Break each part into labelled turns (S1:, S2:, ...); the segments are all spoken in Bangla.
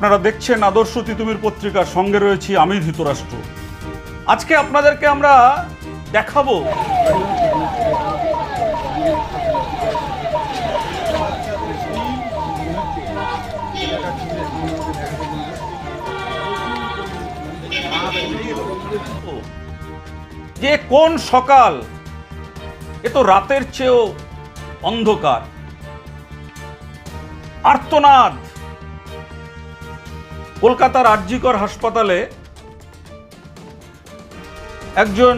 S1: আপনারা দেখছেন আদর্শ তিতুমির পত্রিকার, সঙ্গে রয়েছি আমি ধৃতরাষ্ট্র। আজকে আপনাদেরকে আমরা দেখাবো যে কোন সকাল, এ তো রাতের চেয়েও অন্ধকার। আর্তনাদ কলকাতার আরজিকর হাসপাতালে একজন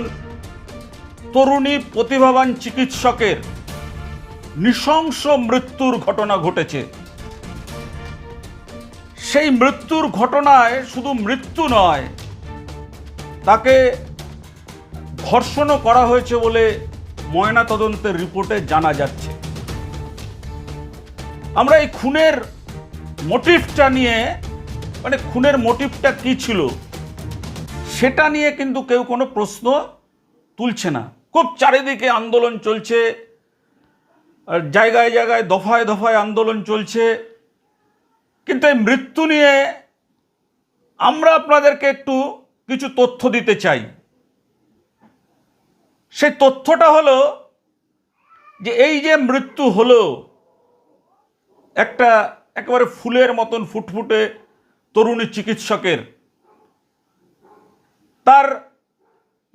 S1: তরুণী প্রতিভাবান চিকিৎসকের নৃশংস মৃত্যুর ঘটনা ঘটেছে। সেই মৃত্যুর ঘটনায় শুধু মৃত্যু নয়, তাকে ধর্ষণও করা হয়েছে বলে ময়নাতদন্তের রিপোর্টে জানা যাচ্ছে। আমরা এই খুনের মোটিভটা নিয়ে, মানে খুনের মোটিভটা কি ছিল সেটা নিয়ে কিন্তু কেউ কোনো প্রশ্ন তুলছে না। খুব চারিদিকে আন্দোলন চলছে, আর জায়গায় জায়গায় দফায় দফায় আন্দোলন চলছে, কিন্তু এই মৃত্যু নিয়ে আমরা আপনাদেরকে একটু কিছু তথ্য দিতে চাই। সেই তথ্যটা হলো যে এই যে মৃত্যু হলো একটা একেবারে ফুলের মতন ফুটফুটে তরুণী চিকিৎসকের, তার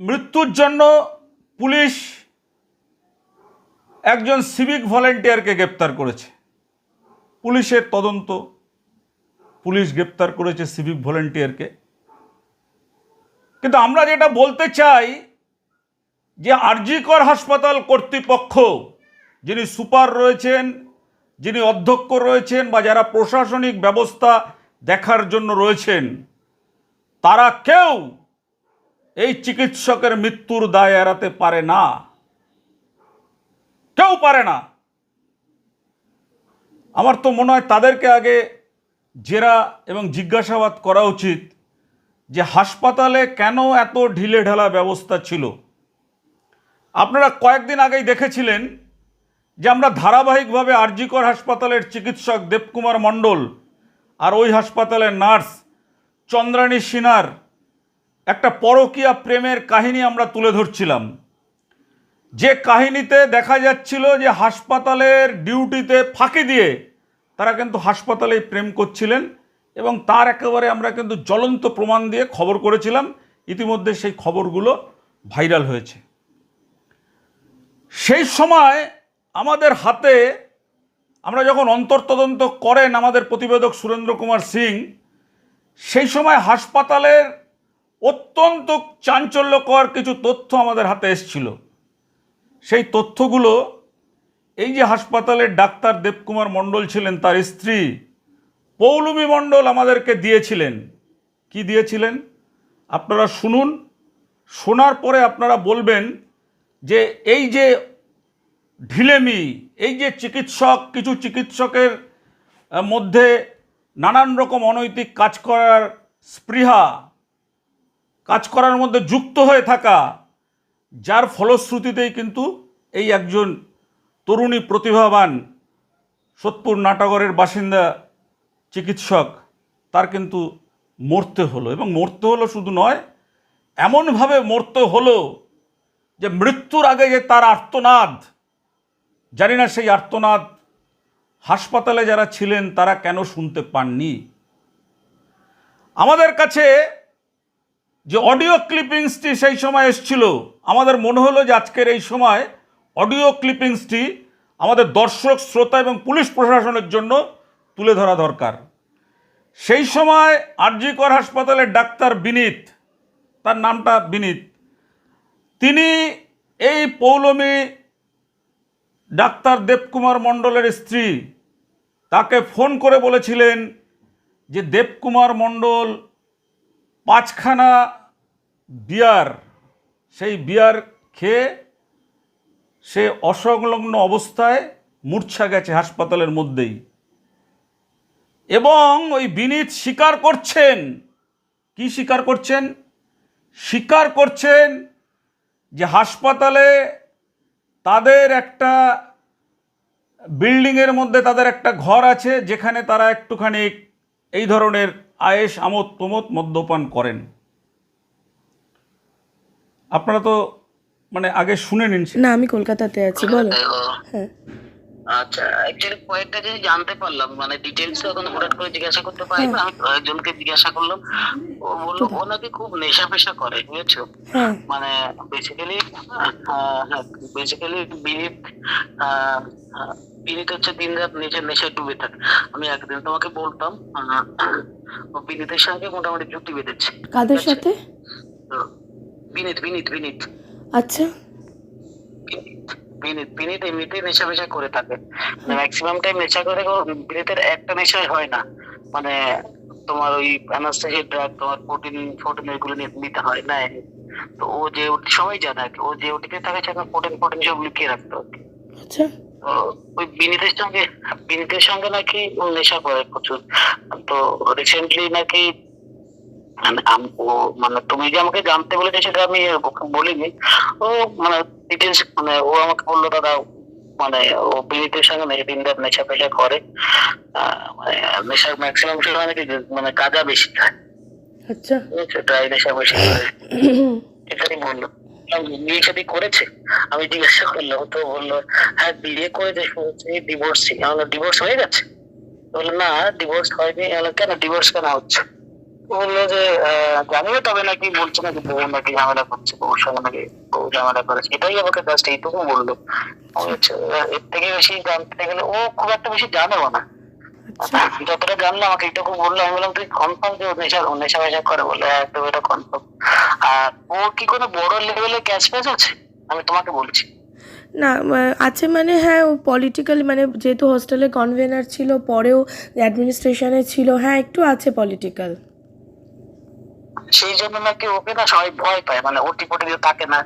S1: মৃত্যুর জন্য পুলিশ একজন সিভিক ভলেন্টিয়ারকে গ্রেপ্তার করেছে। পুলিশের তদন্ত, পুলিশ গ্রেপ্তার করেছে সিভিক ভলেন্টিয়ারকে। কিন্তু আমরা যেটা বলতে চাই যে আরজিকর হাসপাতাল কর্তৃপক্ষ, যিনি সুপার রয়েছেন, যিনি অধ্যক্ষ রয়েছেন, বা যারা প্রশাসনিক ব্যবস্থা দেখার জন্য রয়েছেন, তারা কেউ এই চিকিৎসকের মৃত্যুর দায় এড়াতে পারে না, কেউ পারে না। আমার তো মনে হয় তাদেরকে আগে জেরা এবং জিজ্ঞাসাবাদ করা উচিত যে হাসপাতালে কেন এত ঢিলেঢালা ব্যবস্থা ছিল। আপনারা কয়েকদিন আগেই দেখেছিলেন যে আমরা ধারাবাহিকভাবে আরজিকর হাসপাতালের চিকিৎসক দেবকুমার মণ্ডল আর ওই হাসপাতালের নার্স চন্দ্রাণী সিনহার একটা পরকীয়া প্রেমের কাহিনী আমরা তুলে ধরছিলাম, যে কাহিনীতে দেখা যাচ্ছিল যে হাসপাতালের ডিউটিতে ফাঁকি দিয়ে তারা কিন্তু হাসপাতালেই প্রেম করছিলেন, এবং তার একেবারে আমরা কিন্তু জ্বলন্ত প্রমাণ দিয়ে খবর করেছিলাম। ইতিমধ্যে সেই খবরগুলো ভাইরাল হয়েছে। সেই সময় আমাদের হাতে, আমরা যখন অন্তর্তদন্ত করেন আমাদের প্রতিবেদক সুরেন্দ্র কুমার সিং, সেই সময় হাসপাতালের অত্যন্ত চাঞ্চল্যকর কিছু তথ্য আমাদের হাতে এসেছিল। সেই তথ্যগুলো এই যে হাসপাতালের ডাক্তার দেবকুমার মণ্ডল ছিলেন, তার স্ত্রী পৌলমী মণ্ডল আমাদেরকে দিয়েছিলেন। কি দিয়েছিলেন আপনারা শুনুন, শোনার পরে আপনারা বলবেন যে এই যে ঢিলেমি, এই যে কিছু চিকিৎসকের মধ্যে নানান রকম অনৈতিক কাজ করার স্পৃহা, কাজ করার মধ্যে যুক্ত হয়ে থাকা, যার ফলশ্রুতিতেই কিন্তু এই একজন তরুণী প্রতিভাবান সোদপুর নাটাগরের বাসিন্দা চিকিৎসক, তার কিন্তু মরতে হলো। এবং মরতে হলো শুধু নয়, এমনভাবে মরতে হলো যে মৃত্যুর আগে যে তার আর্তনাদ, জানি না সেই আর্তনাদ হাসপাতালে যারা ছিলেন তারা কেন শুনতে পাননি। আমাদের কাছে যে অডিও ক্লিপিংসটি সেই সময় এসেছিল, আমাদের মনে হলো যে আজকের এই সময় অডিও ক্লিপিংসটি আমাদের দর্শক শ্রোতা এবং পুলিশ প্রশাসনের জন্য তুলে ধরা দরকার। সেই সময় আরজি কর হাসপাতালের ডাক্তার বিনীত, তার নামটা বিনীত, তিনি এই পৌলমী ডাক্তার দেবকুমার মণ্ডলের স্ত্রী, তাকে ফোন করে বলেছিলেন যে দেবকুমার মণ্ডল 5খানা বিয়ার, সেই বিয়ার খেয়ে সে অসংলগ্ন অবস্থায় মূর্ছা গেছে হাসপাতালের মধ্যেই। এবং ওই বিনীত স্বীকার করছেন, কি স্বীকার করছেন? স্বীকার করছেন যে হাসপাতালে তাদের একটা বিল্ডিংয়ের মধ্যে তাদের একটা ঘর আছে, যেখানে তারা একটুখানি এই ধরনের আয়েশ আমোদ প্রমোদ মদ্যপান করেন। আপনারা তো মানে আগে শুনে নিন।
S2: না, আমি কলকাতাতে আছি, বলো। হ্যাঁ,
S3: আচ্ছা, অ্যাকচুয়ালি কয়েকটা জিনিস জানতে পারলাম, মানে ডিটেলস এখন হঠাৎ করে জিজ্ঞাসা করতে পারি না। আমি কয়েকজনকে জিজ্ঞাসা করলাম, ও বললো ও নাকি খুব নেশা পেশা করে, বুঝেছো?
S2: হ্যাঁ,
S3: মানে বেসিক্যালি বিনীত বিনীত হচ্ছে দিন রাত নিজের নেশায় ডুবে থাকে। আমি একদিন তোমাকে বলতাম, ও বিনীতের সঙ্গে মোটামুটি জুটি বেঁধেছে।
S2: কাদের সাথে?
S3: তো বিনীত বিনীত বিনীত
S2: আচ্ছা,
S3: বিনীত বিনীত এমনিতেই নেশা ফেশা করে থাকে, ম্যাক্সিমাম টাইম নেশা করে। বিনীতের একটা নেশাই হয় না, মানে তোমার ওই অ্যানাস্থেসিয়া ড্রাগ, তোমার প্রোটিন ফোটিন এগুলো নিতে হয় না। তো ও যে সবাই জানে আর কি, ও যে ওটিতে থাকে সেখানে প্রোটিন ফোটিন সব লুকিয়ে রাখতো আর কি।
S2: আচ্ছা,
S3: তো ওই বিনীতের সঙ্গে নাকি ও নেশা করে প্রচুর। তো রিসেন্টলি নাকি মানে তুমি যে আমাকে জানতে বলেছে সেটা আমি বলিনি। ও মানে ডিটেলস, মানে ও আমাকে বললো দাদা, মানে ও বিনীতের সঙ্গে নাকি দিন রাত নেশা পেশা করে, মানে নেশার ম্যাক্সিমাম সময় নাকি মানে গাঁজা বেশি খায়,
S2: আচ্ছা,
S3: ড্রাই নেশা বেশি করে, এটাই বললো। বিয়ে শাদী করেছে? আমি জিজ্ঞাসা করলাম, তো বললো হ্যাঁ বিয়ে করেছে, শুনছি ডিভোর্সি। আমার ডিভোর্স হয়ে গেছে? বললো না, ডিভোর্স হয়নি। কেন ডিভোর্স কেন হচ্ছে? বললো যে জানিও, তবে নাকি বলছে নাকি বউ নাকি ঝামেলা করছে, বউর সঙ্গে নাকি বউ ঝামেলা করেছে। এটাই আমাকে জাস্ট এইটুকু বললো। এর থেকে বেশি জানতে গেলে ও খুব একটা বেশি জানেও না।
S2: আচ্ছা।
S3: যতটা জানলে আমাকে এইটুকু বললো। আমি বললাম তুই কনফার্ম যে ও নেশা ফেশা করে? বলে একদম এটা কনফার্ম। আর ও কি কোনো বড় লেভেলে ক্যাশ ফ্যাশ আছে? আমি তোমাকে বলছি
S2: না, আছে মানে, হ্যাঁ, ও পলিটিক্যালি, মানে যেহেতু হোস্টেলে কনভেনার ছিল, পরেও অ্যাডমিনিস্ট্রেশনে ছিল, হ্যাঁ, একটু আছে পলিটিক্যাল।
S3: সেই জন্য নাকি ওকে না সবাই ভয় পায়, মানে ওটি পটি দিয়ে থাকে না,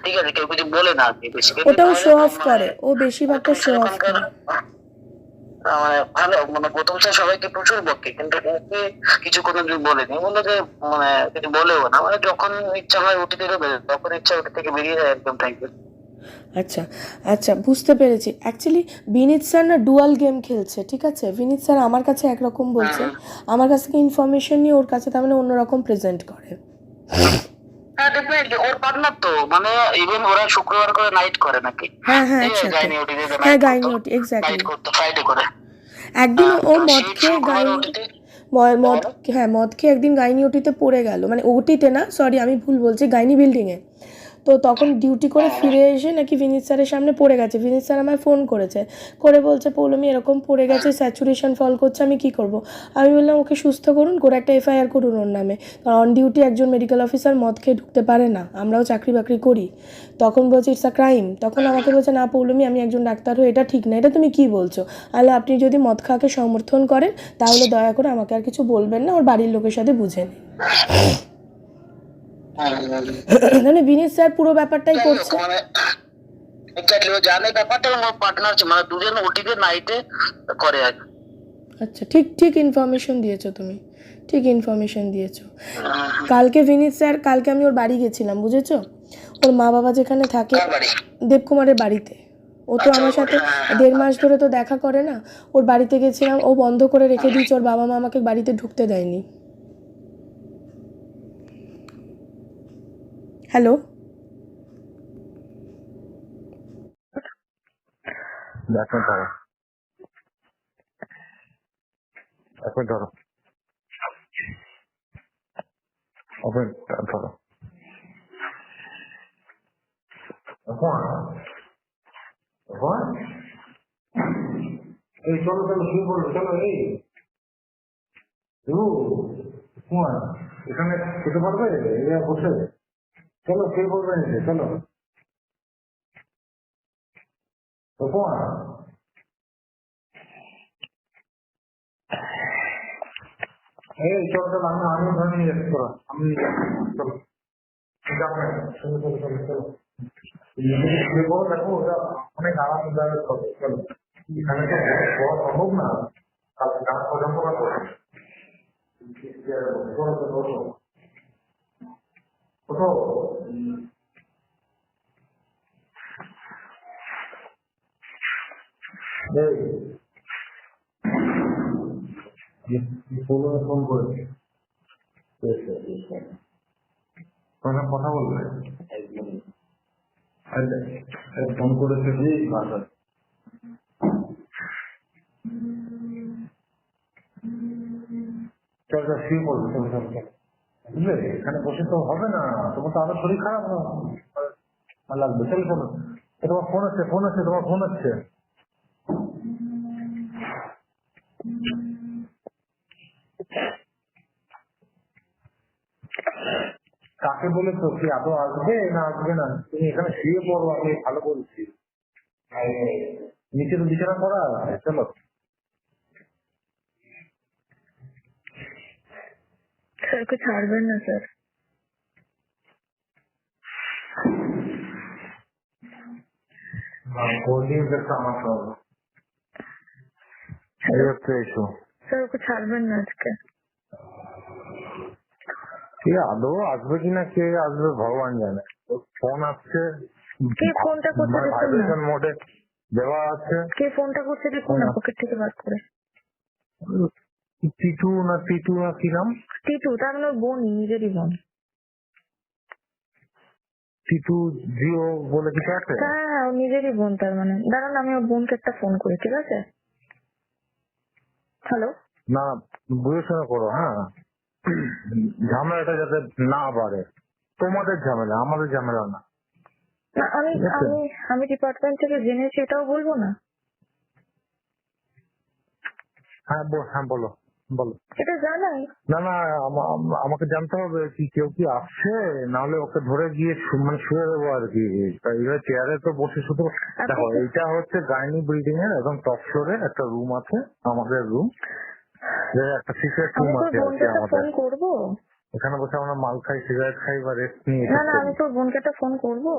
S3: ঠিক আছে, কেউ কিছু বলে না আর কি।
S2: ওটাও শো অফ করে, ও বেশিরভাগটা শো অফ করে।
S3: মানে ভালো, মানে প্রথম সে সবাইকে প্রচুর বকে, কিন্তু ওকে কিছু কোনো কিছু বলেনি। বললো যে মানে কিছু বলেও না, মানে যখন ইচ্ছা হয় ওটি থেকে বেরোয়, যখন ইচ্ছা ওটি থেকে বেরিয়ে যায় একদম টাইপের।
S2: আচ্ছা, আচ্ছা, বুঝতে পেরেছি। অ্যাকচুয়ালি বিনীত স্যার না ডুয়াল গেম খেলছে, ঠিক আছে? বিনীত স্যার আমার কাছে একরকম বলছে, আমার কাছ থেকে ইনফরমেশন নিয়ে ওর কাছে তার মানে অন্যরকম প্রেজেন্ট করে।
S3: হ্যাঁ ডেফিনেটলি, ওর পার্টনার তো, মানে ইভেন ওরা শুক্রবার করে নাইট করে নাকি।
S2: হ্যাঁ, হ্যাঁ,
S3: ঠিক আছে,
S2: একসাথে।
S3: গাইনি ওটিতে
S2: হ্যাঁ,
S3: নাইট
S2: গাইনি
S3: করতো,
S2: ওটি, এক্স্যাক্টলি।
S3: নাইট করতো ফ্রাইডে করে।
S2: একদিন ও
S3: তো
S2: মদ
S3: সেই
S2: খেয়ে
S3: শুক্রবার
S2: গাইনি,
S3: ওটিতে
S2: মদ, হ্যাঁ, মদ খেয়ে একদিন গাইনি ওটিতে পড়ে গেল, মানে ওটিতে না, সরি আমি ভুল বলছি, গাইনি বিল্ডিংয়ে। তো তখন ডিউটি করে ফিরে এসে নাকি বিনীত স্যারের সামনে পড়ে গেছে। বিনীত স্যার আমায় ফোন করেছে, করে বলছে পৌলমী এরকম পড়ে গেছে, স্যাচুরেশন ফল করছে, আমি কি করব? আমি বললাম ওকে সুস্থ করুন, করে একটা এফআইআর করুন ওর নামে, কারণ অন ডিউটি একজন মেডিকেল অফিসার মদ খেয়ে ঢুকতে পারে না, আমরাও চাকরি বাকরি করি। তখন বলছে ইটস আ ক্রাইম। তখন আমাকে বলছে না পৌলমী, আমি একজন ডাক্তার হয়ে এটা ঠিক না। এটা তুমি কি বলছো? আলে আপনি যদি মদ খাওয়াকে সমর্থন করেন তাহলে দয়া করে আমাকে আর কিছু বলবেন না, ওর বাড়ির লোকের সাথে বুঝে নিন। মানে বিনীত স্যার পুরো ব্যাপারটাই করছে।
S3: মানে এক্স্যাক্টলি ও জানে ব্যাপারটা, এবং ওর পার্টনার, মানে দুজন ওটিতে নাইটে করে আর কি।
S2: আচ্ছা, ঠিক ঠিক ইনফরমেশন দিয়েছো তুমি, ঠিক ইনফরমেশন দিয়েছো। কালকে বিনীত স্যার, কালকে আমি ওর বাড়ি গেছিলাম, বুঝেছো? ওর মা বাবা যেখানে থাকে,
S3: কার বাড়ি?
S2: দেবকুমারের বাড়িতে। ও তো
S3: আচ্ছা,
S2: আমার
S3: ওর
S2: সাথে
S3: বাড়ি, হ্যাঁ,
S2: 1.5 মাস ধরে তো দেখা করে না। ওর বাড়িতে গেছিলাম, ও বন্ধ করে রেখে দিয়েছে, ওর বাবা মা আমাকে বাড়িতে ঢুকতে দেয়নি। হ্যালো,
S4: এখন ধরো, এখন ধরো, এখন ধরো, এখন, এখন
S5: এই চলো চলো শুরু করো, চলো এই দেবু কুমার এখানে খেতে পারবে এরা বসে? চলো কে বলবে নিতে, চলো তো কুমার। এই চলো চলো, আমি ধরে নিয়ে যাচ্ছি, চলো আমি নিয়ে যাচ্ছি, চলো যাবো না, চলো চলো চলো চলো। দেখো ওটা অনেক আরামদায়ক হবে, চলো এখানে তো বড় সম্ভব না, কালকে গান পর্যন্ত করবো। চলো চলো ওঠো ওঠো। ফোন করেছে কথা বলবে, ফোন করেছে কি চল চল শুয়ে পড়বে, চল চল চল বুঝলে, এখানে বসে তো হবে না, তোমার তো আরো শরীর খারাপ লাগবে। চলো চলো, তোমার ফোন আছে, ফোন আছে, তোমার ফোন আছে। কাকে বলেছো, কি আদৌ আসবে না আসবে না? তুমি এখানে শুয়ে পড়ো, আমি ভালো বলছি। নিচে তো বিছানা করা আছে, চলো।
S6: স্যার ওকে ছাড়বেন না স্যার।
S5: কোল্ড ড্রিঙ্কস একটা আমার সঙ্গে এই হচ্ছে ইস্যু।
S6: স্যার ওকে ছাড়বেন না আজকে।
S5: কে আদৌ আসবে কিনা, কে আসবে ভগবান জানে। ফোন আসছে,
S6: কে ফোনটা করছে দেখুন না,
S5: ভাইব্রেশন মোডে দেওয়া আছে।
S6: কে ফোনটা করছে দেখুন না পকেট থেকে বার করে।
S5: টিটু না কি নাম?
S6: টিটু, তার মানে ওর বোন, নিজেরই বোন।
S5: টিটু জিও বলে কিছু আছে?
S6: হ্যাঁ হ্যাঁ, ওর নিজেরই বোন, তার মানে দাঁড়ান আমি ওর বোনকে একটা ফোন করি, ঠিক আছে? হ্যালো।
S5: না বুঝে শুনে করো, হ্যাঁ ঝামেলাটা যাতে না বাড়ে, তোমাদের ঝামেলা আমাদের ঝামেলা না।
S6: না আমি
S5: ঠিক আছে।
S6: আমি আমি ডিপার্টমেন্ট থেকে জেনেছি, এটাও বলবো না?
S5: হ্যাঁ হ্যাঁ বলো বলো।
S6: এটা জানাই।
S5: না না আমাকে জানতে হবে কি কেউ কি আসছে, নাহলে ওকে ধরে গিয়ে মানে শুয়ে দেবো আর কি। এবার চেয়ারে তো বসে শুধু দেখো, এইটা হচ্ছে গাইনি বিল্ডিং এর একদম টপ ফ্লোরে একটা রুম আছে, আমাদের রুম, একটা সিক্রেট
S6: আমি
S5: রুম
S6: তোর
S5: আছে আর
S6: বোনকে
S5: কি
S6: একটা ফোন
S5: আমাদের।
S6: করবো।
S5: এখানে বসে আমরা মাল খাই, সিগারেট খাই বা রেস্ট নিয়ে
S6: না না, আমি তোর বোনকে একটা ফোন করবো।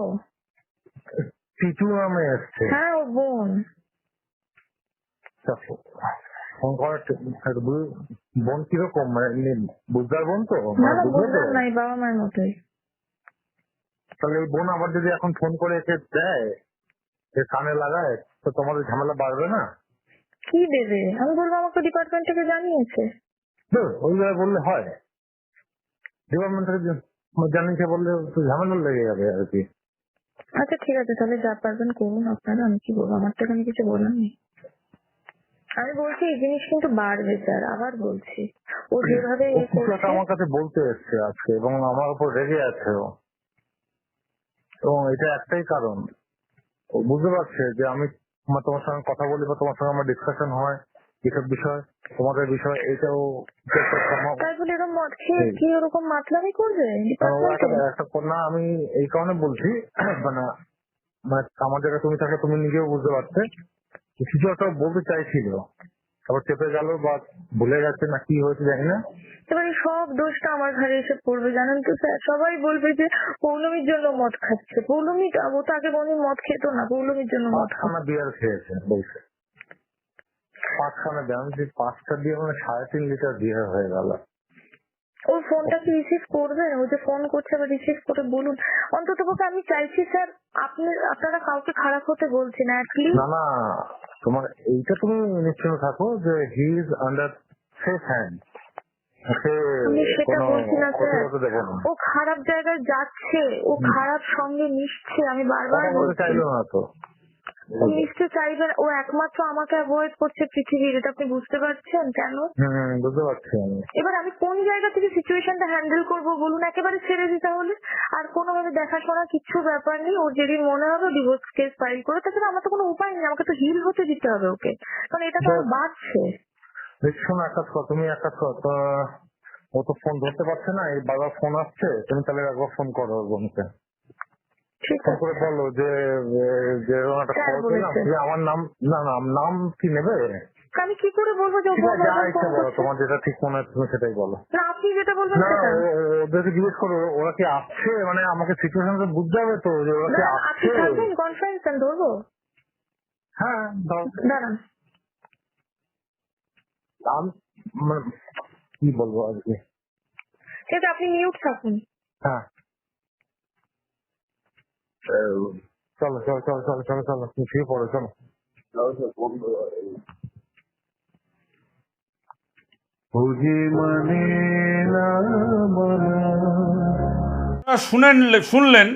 S5: টিটু নামে এসছে।
S6: হ্যাঁ ওর বোন।
S5: ফোন করার বোন কিরকম, মানে এমনি বুঝদার বোন তো,
S6: না
S5: মানে
S6: না,
S5: বুঝলো তো?
S6: বুঝলাম না, এই বাবা মায়ের মতোই।
S5: তাহলে এই বোন আবার যদি এখন ফোন করে এসে দেয়, সে কানে লাগায়, তো তোমাদের ঝামেলা বাড়বে না?
S6: কি দেবে? আমি বলবো আমাকে ডিপার্টমেন্ট থেকে জানিয়েছে।
S5: ওইভাবে বললে হয়? ডিপার্টমেন্ট থেকে জানিয়েছে বললে তো ঝামেলা লেগে যাবে আর কি।
S6: আচ্ছা ঠিক আছে, তাহলে যা পারবেন করুন আপনারা, আমি কি বলবো, আমার তো এখানে কিছু বলার নেই। আমি বলছি এই জিনিস কিন্তু বাড়বে স্যার, আবার বলছি, ও যেভাবে
S5: ও কিছু একটা আমার কাছে বলতে এসছে আজকে এবং আমার উপর রেগে আছে ও, এবং এটা একটাই কারণ, ও বুঝতে পারছে যে আমি তোমার সঙ্গে কথা বলি বা তোমার সঙ্গে আমার ডিসকাশন হয় এসব বিষয়, তোমাদের বিষয়, এটাও
S6: তাই বলে এরকম মদ খেয়ে কি ওরকম মাতলামি করবে ডিপার্টমেন্টে?
S5: না আমি এই কারণে বলছি, মানে মানে আমার জায়গায় তুমি থাকলে তুমি নিজেও বুঝতে পারতে কিছু একটা বলতে চাইছিল, তারপর চেপে গেল বা ভুলে গেছে না কি হয়েছে জানি না।
S6: এবারে সব দোষটা আমার ঘাড়ে এসে পড়বে জানেন তো স্যার, সবাই বলবে যে পৌলমীর জন্য মদ খাচ্ছে। পৌলমী, ও তো আগে কোনদিন মদ খেত না, পৌলমীর জন্য মদ খাচ্ছে।
S5: 5খানা বিয়ার খেয়েছে বলছে, 5খানা দেন, 5টা দিয়ে মানে 3.5 লিটার বিয়ার হয়ে গেল।
S6: ওর ফোনটা কি রিসিভ করবেন? ও যে ফোন করছে আবার রিসিভ করে বলুন। অন্তত পক্ষে আমি চাইছি স্যার, আপনারা কাউকে খারাপ হতে বলছেন না,
S5: না না, তোমার এইটা তুমি নিশ্চিন্ত থাকো যে he is under safe hand,
S6: আমি সেটা বলছি না স্যার,
S5: দেবো না।
S6: ও খারাপ জায়গায় যাচ্ছে, ও খারাপ সঙ্গে মিশছে, আমি বারবার
S5: কথা বলতে
S6: বলছি।
S5: চাইলো না তো,
S6: ও নিশ্চয় চাইবেন, ও একমাত্র আমাকে অ্যাভয়েড করছে পৃথিবীর, এটা আপনি বুঝতে পারছেন কেন?
S4: বুঝতে পারছি আমি।
S6: এবার আমি কোন জায়গা থেকে সিচুয়েশনটা হ্যান্ডেল করবো বলুন? একেবারে ছেড়ে দিই তাহলে? আর কোনোভাবে দেখাশোনা কিচ্ছু ব্যাপার নেই, ওর যেদিন মনে হবে ডিভোর্স কেস ফাইল করে, তাছাড়া আমার তো কোনো উপায় নেই, আমাকে তো হিল হতে দিতে হবে ওকে, কারণ এটা তো আমার বাড়ছে।
S4: শোনো, এক কাজ কর, তুমি এক কাজ কর, ও তো ফোন ধরতে পারছে না, এই বারবার ফোন আসছে, তুমি তাহলে একবার ফোন করো ওর বোনকে,
S6: ঠিক
S4: ফোন
S6: আছে,
S4: করে বলো যে যে এরকম একটা
S6: স্যার
S4: খবর পেলাম,
S6: বলেছে।
S4: যে আমার নাম, না না নাম কি নেবে?
S6: আমি কি করে বলবো যে ও
S4: ঠিক আছে, যা
S6: বারবার
S4: ইচ্ছা
S6: ফোন
S4: বলো,
S6: করছে?
S4: তোমার যেটা ঠিক মনে হয় তুমি সেটাই বলো।
S6: না আপনি যেটা বলবেন
S4: না,
S6: সেটা।
S4: ওদেরকে জিজ্ঞেস করো ওরা কি আসছে, মানে আমাকে সিচুয়েশনটা বুঝতে হবে তো, যে ওরা কি
S6: না আপনি
S4: আসছে।
S6: থাকবেন কনফারেন্স ধরবো?
S4: হ্যাঁ দাও।
S6: দাঁড়ান।
S4: মানে কি বলবো আজকে।
S6: ঠিক আছে, আপনি মিউট থাকুন।
S4: হ্যাঁ চলো চলো চলো চলো চলো চলো, তুমি শুয়ে পড়ো, চলো। বুঝি মানে না মানা।
S1: আপনারা শুনলেন,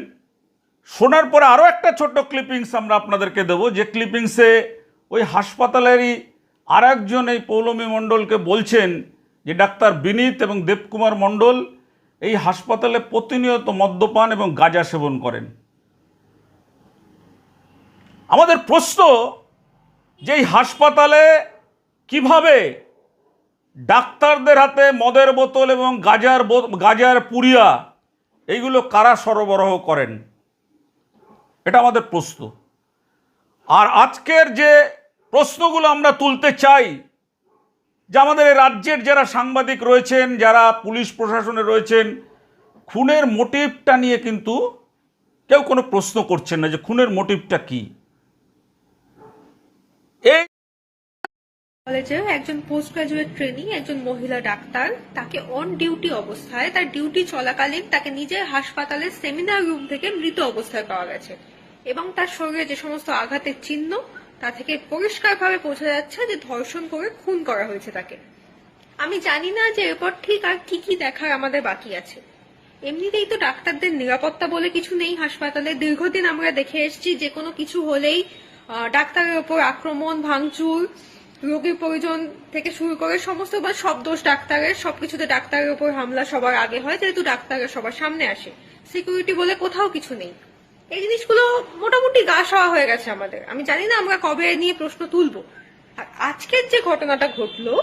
S1: শোনার পরে আরও একটা ছোট্ট ক্লিপিংস আমরা আপনাদেরকে দেবো, যে ক্লিপিংসে ওই হাসপাতালেরই আর একজন এই পৌলমী মণ্ডলকে বলছেন যে ডাক্তার বিনীত এবং দেবকুমার মণ্ডল এই হাসপাতালে প্রতিনিয়ত মদ্যপান এবং গাঁজা সেবন করেন। আমাদের প্রশ্ন যে এই হাসপাতালে কিভাবে ডাক্তারদের হাতে মদের বোতল এবং গাঁজার পুড়িয়া এইগুলো কারা সরবরাহ করেন, এটা আমাদের প্রশ্ন। আর আজকের যে প্রশ্নগুলো আমরা তুলতে চাই, যে আমাদের এই রাজ্যের যারা সাংবাদিক রয়েছেন, যারা পুলিশ প্রশাসনে রয়েছেন, খুনের মোটিভটা নিয়ে কিন্তু কেউ কোনো প্রশ্ন করছেন না, যে খুনের মোটিভটা কি। এই
S7: কলেজের একজন পোস্ট গ্রাজুয়েট ট্রেনি, একজন মহিলা ডাক্তার, তাকে অন ডিউটি অবস্থায়, তার ডিউটি চলাকালীন তাকে নিজের হাসপাতালের সেমিনার রুম থেকে মৃত অবস্থায় পাওয়া গেছে, এবং তার শরীরে যে সমস্ত আঘাতের চিহ্ন, তা থেকে পরিষ্কারভাবে বোঝা যাচ্ছে যে ধর্ষণ করে খুন করা হয়েছে তাকে। আমি জানি না যে এরপর ঠিক আর কি কি দেখার আমাদের বাকি আছে। এমনিতেই তো ডাক্তারদের নিরাপত্তা বলে কিছু নেই হাসপাতালে। দীর্ঘদিন আমরা দেখে এসেছি যে কোনো কিছু হলেই ডাক্তারের ওপর আক্রমণ, ভাঙচুর, রোগীর পরিজন থেকে শুরু করে সমস্ত সব দোষ ডাক্তারের, সবকিছুতে ডাক্তারের উপর হামলা সবার আগে হয়, যেহেতু ডাক্তারের সবার সামনে আসে। সিকিউরিটি বলে কোথাও কিছু নেই। এই জিনিসগুলো মোটামুটি গা সওয়া হয়ে গেছে আমাদের। আমি জানি না আমরা কবে নিয়ে প্রশ্ন তুলবো। আর আজকের যে ঘটনাটা ঘটলো,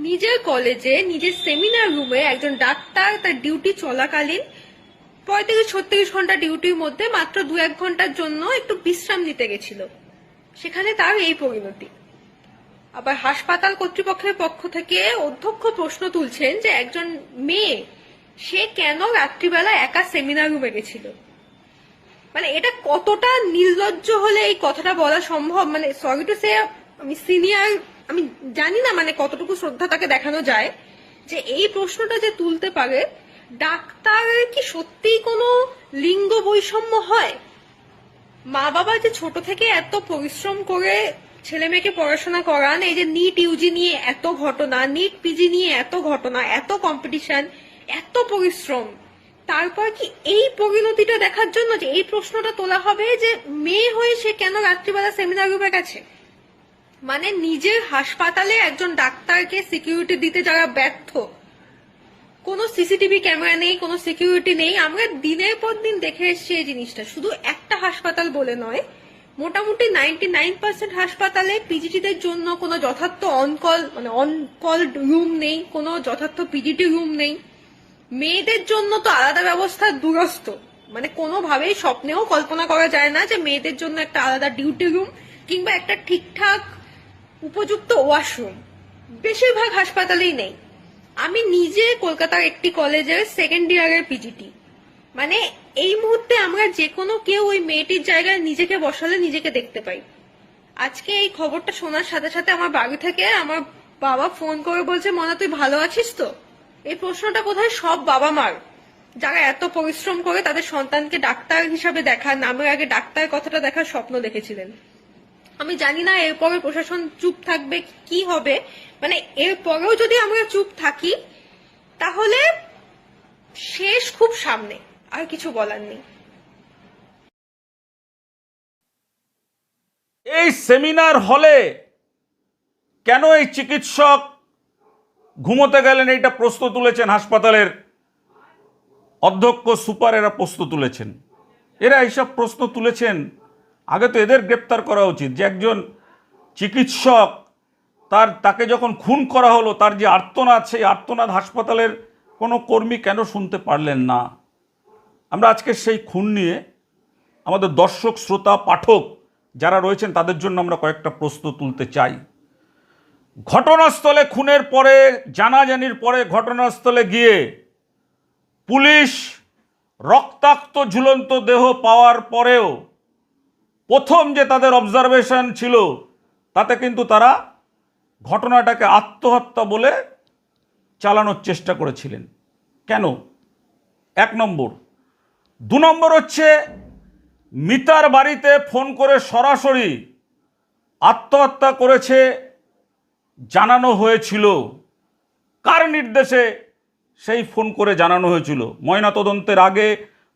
S7: নিজের কলেজে নিজের সেমিনার রুমে একজন ডাক্তার তার ডিউটি চলাকালীন 35-36 ঘন্টা ডিউটির মধ্যে মাত্র 2-1 ঘন্টার জন্য একটু বিশ্রাম নিতে গেছিল, সেখানে তার এই পরিণতি। আবার হাসপাতাল কর্তৃপক্ষের পক্ষ থেকে অধ্যক্ষ প্রশ্ন তুলছেন যে একজন মেয়ে, সে কেন রাত্রিবেলা একা সেমিনার রুমে গেছিল। মানে এটা কতটা নির্লজ্জ হলে এই কথাটা বলা সম্ভব। মানে সরি টু সে, আমি সিনিয়র, আমি জানি না মানে কতটুকু শ্রদ্ধা তাকে দেখানো যায় যে এই প্রশ্নটা যে তুলতে পারে। ডাক্তারের কি সত্যিই কোনো লিঙ্গ বৈষম্য হয়? মা বাবা যে ছোট থেকে এত পরিশ্রম করে ছেলে মেয়েকে পড়াশোনা করান, এই যে নিট ইউজি নিয়ে এত ঘটনা, নিট পিজি নিয়ে এত ঘটনা, এত কম্পিটিশন, এত পরিশ্রম, তারপর কি এই পরিণতিটা দেখার জন্য যে এই প্রশ্নটা তোলা হবে যে মেয়ে হয়ে সে কেন রাত্রিবেলা সেমিনার রুমে গেছে। মানে নিজের হাসপাতালে একজন ডাক্তারকে সিকিউরিটি দিতে যারা ব্যর্থ, কোনো সিসিটিভি ক্যামেরা নেই, কোনো সিকিউরিটি নেই। আমরা দিনের পর দিন দেখে এসেছি এই জিনিসটা, শুধু একটা হাসপাতাল বলে নয়, মোটামুটি 99% হাসপাতালে পিজিটিদের জন্য কোনো যথার্থ অন কল রুম নেই, কোনো যথার্থ পিজিটি রুম নেই। মেয়েদের জন্য তো আলাদা ব্যবস্থা দুরস্ত, মানে কোনোভাবেই স্বপ্নেও কল্পনা করা যায় না যে মেয়েদের জন্য একটা আলাদা ডিউটি রুম কিংবা একটা ঠিকঠাক উপযুক্ত ওয়াশরুম বেশিরভাগ হাসপাতালেই নেই। আমি নিজে কলকাতার একটি কলেজের সেকেন্ড ইয়ারের পিজিটি, মানে এই মুহূর্তে আমরা যে কোনো কেউ ওই মেয়েটির জায়গায় নিজেকে বসালে নিজেকে দেখতে পাই। আজকে এই খবরটা শোনার সাথে সাথে আমার বাড়ি থেকে আমার বাবা ফোন করে বলছে, মনা তুই ভালো আছিস তো? এই প্রশ্নটা বোধহয় সব বাবা মার, যারা এত পরিশ্রম করে তাদের সন্তানকে ডাক্তার হিসাবে দেখা, নামের আগে ডাক্তার কথাটা দেখার স্বপ্ন দেখেছিলেন। আমি জানি না এরপরে প্রশাসন চুপ থাকবে কি হবে, মানে এরপরেও যদি আমরা চুপ থাকি তাহলে শেষ খুব সামনে, আর কিছু বলার নেই।
S1: এই সেমিনার হলে কেন এই চিকিৎসক ঘুমোতে গেলেন, এইটা প্রশ্ন তুলেছেন হাসপাতালের অধ্যক্ষ, সুপার, এরা প্রশ্ন তুলেছেন। এরা এইসব প্রশ্ন তুলেছেন, আগে তো এদের গ্রেপ্তার করা উচিত। যে একজন চিকিৎসক তাকে যখন খুন করা হলো, তার যে আর্তনাদ, সেই আর্তনাদ হাসপাতালের কোনো কর্মী কেন শুনতে পারলেন না? আমরা আজকে সেই খুন নিয়ে আমাদের দর্শক, শ্রোতা, পাঠক যারা রয়েছেন তাদের জন্য আমরা কয়েকটা প্রশ্ন তুলতে চাই। ঘটনাস্থলে খুনের পরে, জানাজানির পরে ঘটনাস্থলে গিয়ে পুলিশ রক্তাক্ত ঝুলন্ত দেহ পাওয়ার পরেও প্রথম যে তাদের অবজারভেশন ছিল, তাতে কিন্তু তারা ঘটনাটাকে আত্মহত্যা বলে চালানোর চেষ্টা করেছিলেন। কেন? 1 নম্বর। 2 নম্বর হচ্ছে, মিতার বাড়িতে ফোন করে সরাসরি আত্মহত্যা করেছে জানানো হয়েছিল। কার নির্দেশে সেই ফোন করে জানানো হয়েছিল? ময়নাতদন্তের আগে,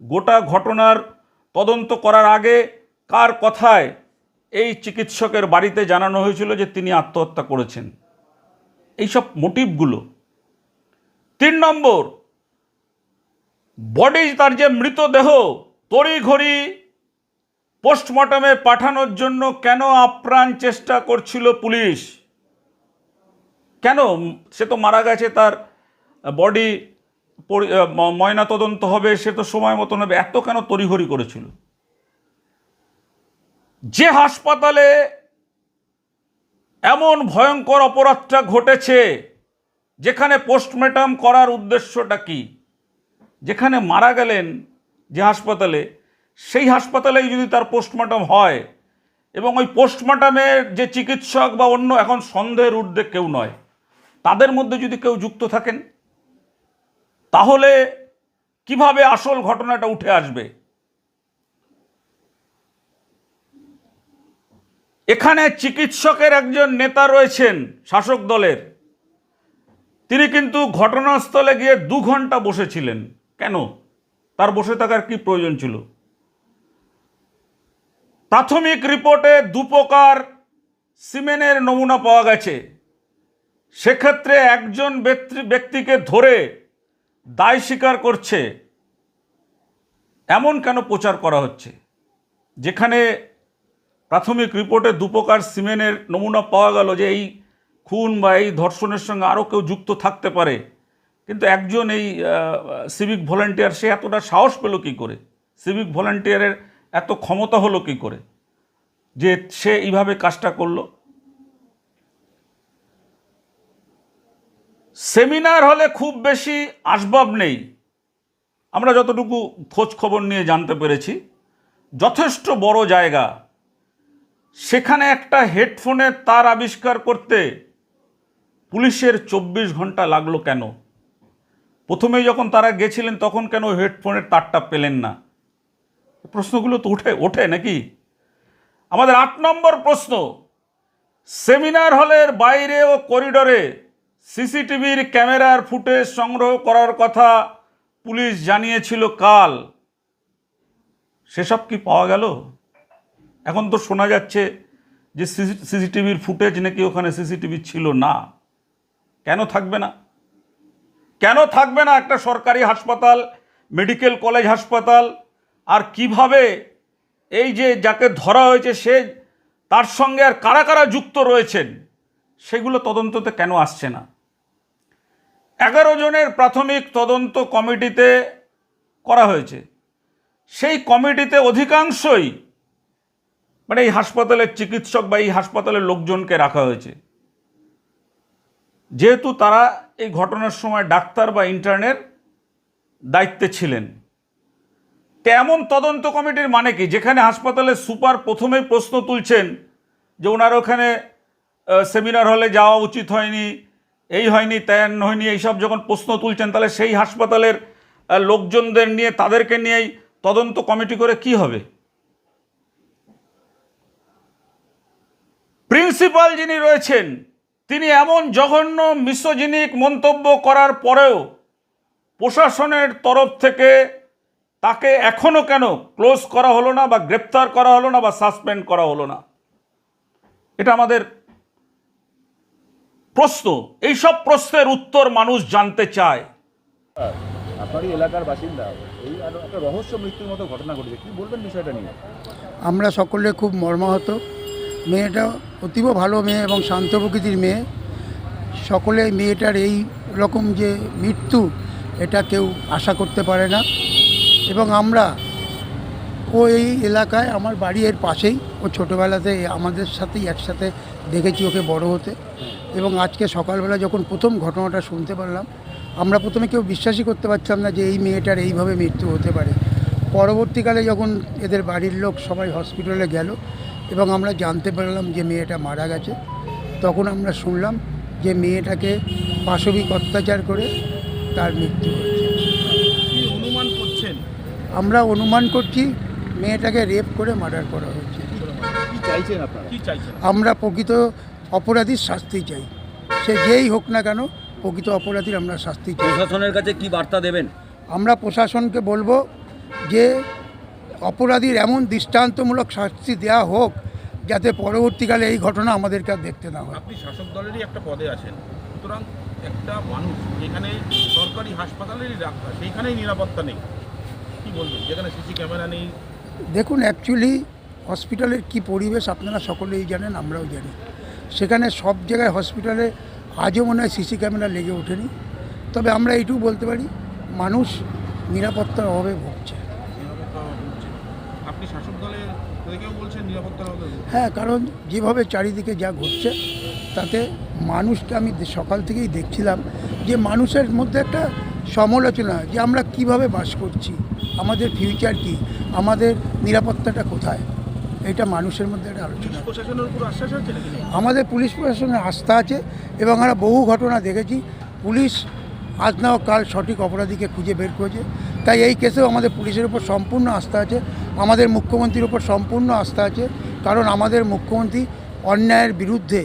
S1: গোটা ঘটনার তদন্ত করার আগে কার কথায় এই চিকিৎসকের বাড়িতে জানানো হয়েছিল যে তিনি আত্মহত্যা করেছেন? এইসব মোটিভগুলো। 3 নম্বর, বডি, তার যে মৃতদেহ তড়িঘড়ি পোস্টমর্টমে পাঠানোর জন্য কেন আপ্রাণ চেষ্টা করছিল পুলিশ? কেন? সে তো মারা গেছে, তার বডি ময়নাতদন্ত হবে, সে তো সময় মতন হবে, এত কেন তড়িঘড়ি করেছিল? যে হাসপাতালে এমন ভয়ঙ্কর অপরাধটা ঘটেছে, যেখানে পোস্টমর্টম করার উদ্দেশ্যটা কি? যেখানে মারা গেলেন যে হাসপাতালে, সেই হাসপাতালেই যদি তার পোস্টমর্টম হয়, এবং ওই পোস্টমর্টমের যে চিকিৎসক বা অন্য, এখন সন্দেহের ঊর্ধ্বে কেউ নয়, তাদের মধ্যে যদি কেউ যুক্ত থাকেন, তাহলে কিভাবে আসল ঘটনাটা উঠে আসবে? এখানে চিকিৎসকের একজন নেতা রয়েছেন শাসক দলের, তিনি কিন্তু ঘটনাস্থলে গিয়ে 2 ঘন্টা বসেছিলেন। কেন? তার বসে থাকার কি প্রয়োজন ছিল? প্রাথমিক রিপোর্টে 2 প্রকার সিমেনের নমুনা পাওয়া গেছে। সেক্ষেত্রে একজন ব্যক্তিকে ধরে দায় স্বীকার করছে, এমন কেন প্রচার করা হচ্ছে? যেখানে প্রাথমিক রিপোর্টে 2 প্রকার সিমেনের নমুনা পাওয়া গেল যে এই খুন বা এই ধর্ষণের সঙ্গে আরও কেউ যুক্ত থাকতে পারে, কিন্তু একজন এই সিভিক ভলান্টিয়ার, সে এতটা সাহস পেল কী করে? সিভিক ভলান্টিয়ারের এত ক্ষমতা হলো কী করে যে সে এইভাবে কাজটা করলো? সেমিনার হলে খুব বেশি আসবাব নেই, আমরা যতটুকু খোঁজ খবর নিয়ে জানতে পেরেছি। যথেষ্ট বড় জায়গা, সেখানে একটা হেডফোনের তার আবিষ্কার করতে পুলিশের 24 ঘন্টা লাগলো কেন? প্রথমে যখন তারা গেছিলেন তখন কেন হেডফোনের তারটা পেলেন না? প্রশ্নগুলো তো ওঠে নাকি? আমাদের 8 নম্বর প্রশ্ন, সেমিনার হলের বাইরে ও করিডোরে সিসিটিভির ক্যামেরার ফুটেজ সংগ্রহ করার কথা পুলিশ জানিয়েছিল কাল, সেসব কি পাওয়া গেল? এখন তো শোনা যাচ্ছে যে সিসিটিভির ফুটেজ নাকি ওখানে সিসিটিভি ছিল না। কেন থাকবে না? কেন থাকবে না? একটা সরকারি হাসপাতাল, মেডিকেল কলেজ হাসপাতাল, আর কিভাবে এই যে যাকে ধরা হয়েছে সে, তার সঙ্গে আর কারা কারা যুক্ত রয়েছেন, সেগুলো তদন্ততে কেন আসছে না? 11 জনের প্রাথমিক তদন্ত কমিটিতে করা হয়েছে। সেই কমিটিতে অধিকাংশই মানে এই হাসপাতালের চিকিৎসক বা এই হাসপাতালের লোকজনকে রাখা হয়েছে, যেহেতু তারা এই ঘটনার সময় ডাক্তার বা ইন্টার্নের দায়িত্বে ছিলেন। তেমন তদন্ত কমিটির মানে কি, যেখানে হাসপাতালের সুপার প্রথমেই প্রশ্ন তুলছেন যে ওনার ওখানে সেমিনার হলে যাওয়া উচিত হয়নি, এই হয়নি, তেন হয়নি, এইসব যখন প্রশ্ন তুলছেন, তাহলে সেই হাসপাতালের লোকজনদের নিয়ে, তাদেরকে নিয়েই তদন্ত কমিটি করে কি হবে? প্রিন্সিপাল যিনি রয়েছেন, তিনি এমন জঘন্য মিসোজিনিক মন্তব্য করার পরেও প্রশাসনের তরফ থেকে তাকে এখনও কেন ক্লোজ করা হলো না, বা গ্রেপ্তার করা হলো না, বা সাসপেন্ড করা হলো না? এটা আমাদের প্রশ্ন। এইসব প্রশ্নের উত্তর মানুষ জানতে চায়।
S8: আপনারই এলাকার বাসিন্দা, এই আরো একটা রহস্য মৃত্যুর মতো ঘটনা ঘটেছে, কি বলবেন বিষয়টা নিয়ে?
S9: আমরা সকলে খুব মর্মাহত। মেয়েটা অতীব ভালো মেয়ে এবং শান্ত প্রকৃতির মেয়ে। সকলে মেয়েটার এই রকম যে মৃত্যু, এটা কেউ আশা করতে পারে না। এবং আমরা, ও এই এলাকায়, আমার বাড়ি এর পাশেই, ও ছোটোবেলাতে আমাদের সাথেই একসাথে দেখেছি ওকে বড় হতে। এবং আজকে সকালবেলা যখন প্রথম ঘটনাটা শুনতে পারলাম, আমরা প্রথমে কেউ বিশ্বাসই করতে পারছিলাম না যে এই মেয়েটার এইভাবে মৃত্যু হতে পারে। পরবর্তীকালে যখন এদের বাড়ির লোক সবাই হসপিটালে গেল এবং আমরা জানতে পারলাম যে মেয়েটা মারা গেছে, তখন আমরা শুনলাম যে মেয়েটাকে পাশবিক অত্যাচার করে তার মৃত্যু হয়েছে।
S8: কি অনুমান করছেন?
S9: আমরা অনুমান করছি মেয়েটাকে রেপ করে মার্ডার করা হয়েছে।
S8: কি চাইছেন আপনারা? কি চাইছেন?
S9: আমরা প্রকৃত অপরাধীর শাস্তি চাই, সে যেই হোক না কেন, প্রকৃত অপরাধীর আমরা শাস্তি চাই।
S10: প্রশাসনের কাছে কি বার্তা দেবেন?
S9: আমরা প্রশাসনকে বলবো যে অপরাধীর এমন দৃষ্টান্তমূলক শাস্তি দেওয়া হোক যাতে পরবর্তীকালে এই ঘটনা আমাদেরকে আর দেখতে না হয়।
S8: আপনি শাসক দলেরই একটা পদে আছেন, সুতরাং একটা মানুষ যেখানে সরকারি হাসপাতালেরই ডাক্তার, সেইখানেই নিরাপত্তা নেই, কি বলবেন? যেখানে সিসি ক্যামেরা নেই।
S9: দেখুন, অ্যাকচুয়ালি হসপিটালের কি পরিবেশ আপনারা সকলেই জানেন, আমরাও জানি। সেখানে সব জায়গায় হসপিটালে আজও মনে হয় সিসি ক্যামেরা লেগে ওঠেনি। তবে আমরা এইটুকু বলতে পারি, মানুষ নিরাপত্তার অভাবে ভুগছে।
S8: আপনি শাসক দলের থেকেও বলছেন নিরাপত্তার অভাবে?
S9: হ্যাঁ, কারণ যেভাবে চারিদিকে যা ঘটছে তাতে মানুষকে, আমি সকাল থেকেই দেখছিলাম যে মানুষের মধ্যে একটা সমালোচনা, যে আমরা কিভাবে বাস করছি, আমাদের ফিউচার কি, আমাদের নিরাপত্তাটা কোথায়, এটা মানুষের মধ্যে একটা আলোচনা।
S8: প্রশাসনের উপর আশ্বাস আছে নাকি?
S9: আমাদের পুলিশ প্রশাসনের আস্থা আছে এবং আমরা বহু ঘটনা দেখেছি, পুলিশ আজ না হোক কাল সঠিক অপরাধীকে খুঁজে বের করেছে। তাই এই কেসেও আমাদের পুলিশের উপর সম্পূর্ণ আস্থা আছে, আমাদের মুখ্যমন্ত্রীর উপর সম্পূর্ণ আস্থা আছে। কারণ আমাদের মুখ্যমন্ত্রী অন্যায়ের বিরুদ্ধে